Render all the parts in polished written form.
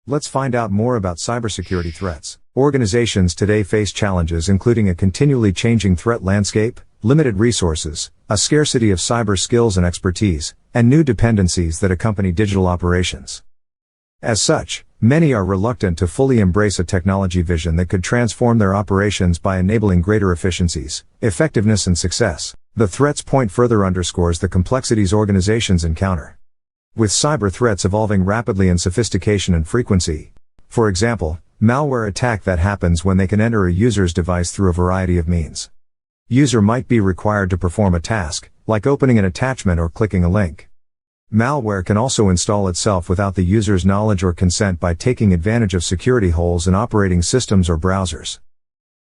Let's find out more about cybersecurity threats. Organizations today face challenges including a continually changing threat landscape, limited resources, a scarcity of cyber skills and expertise, and new dependencies that accompany digital operations. As such, many are reluctant to fully embrace a technology vision that could transform their operations by enabling greater efficiencies, effectiveness, and success. The threats point further underscores the complexities organizations encounter. With cyber threats evolving rapidly in sophistication and frequency. For example, malware attack that happens when they can enter a user's device through a variety of means. User might be required to perform a task, like opening an attachment or clicking a link. Malware can also install itself without the user's knowledge or consent by taking advantage of security holes in operating systems or browsers.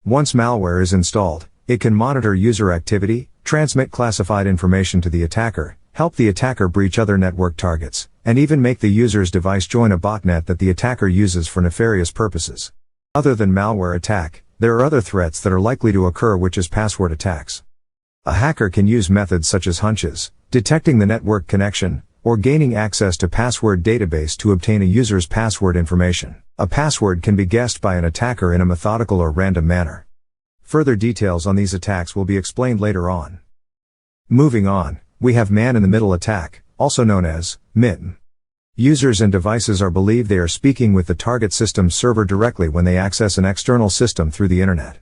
Once malware is installed, it can monitor user activity, transmit classified information to the attacker, help the attacker breach other network targets, and even make the user's device join a botnet that the attacker uses for nefarious purposes. Other than malware attack, there are other threats that are likely to occur, which is password attacks. A hacker can use methods such as hunches, detecting the network connection, or gaining access to password database to obtain a user's password information. A password can be guessed by an attacker in a methodical or random manner. Further details on these attacks will be explained later on. Moving on, we have man-in-the-middle attack, also known as MIM. Users and devices are believed they are speaking with the target system's server directly when they access an external system through the internet.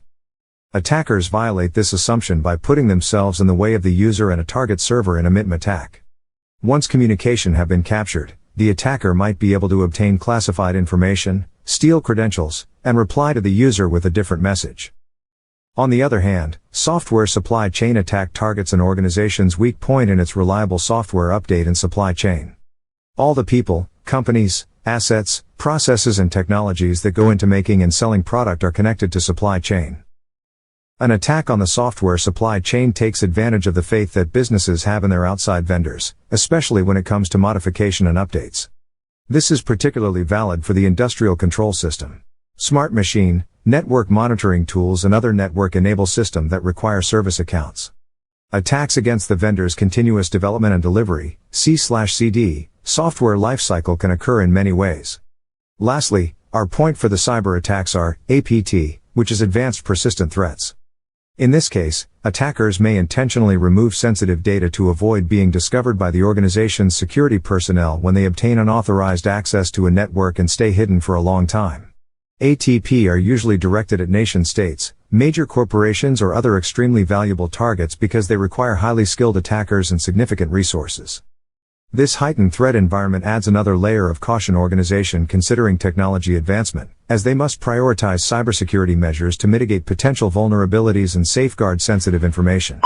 Attackers violate this assumption by putting themselves in the way of the user and a target server in a MIM attack. Once communication have been captured, the attacker might be able to obtain classified information, steal credentials, and reply to the user with a different message. On the other hand, software supply chain attack targets an organization's weak point in its reliable software update and supply chain. All the people, companies, assets, processes and technologies that go into making and selling product are connected to supply chain. An attack on the software supply chain takes advantage of the faith that businesses have in their outside vendors, especially when it comes to modification and updates. This is particularly valid for the industrial control system, smart machine, network monitoring tools and other network-enabled systems that require service accounts. Attacks against the vendor's continuous development and delivery, C/CD, software lifecycle can occur in many ways. Lastly, our point for the cyber attacks are APT, which is advanced persistent threats. In this case, attackers may intentionally remove sensitive data to avoid being discovered by the organization's security personnel when they obtain unauthorized access to a network and stay hidden for a long time. ATP are usually directed at nation-states, major corporations or other extremely valuable targets because they require highly skilled attackers and significant resources. This heightened threat environment adds another layer of caution organization considering technology advancement, as they must prioritize cybersecurity measures to mitigate potential vulnerabilities and safeguard sensitive information.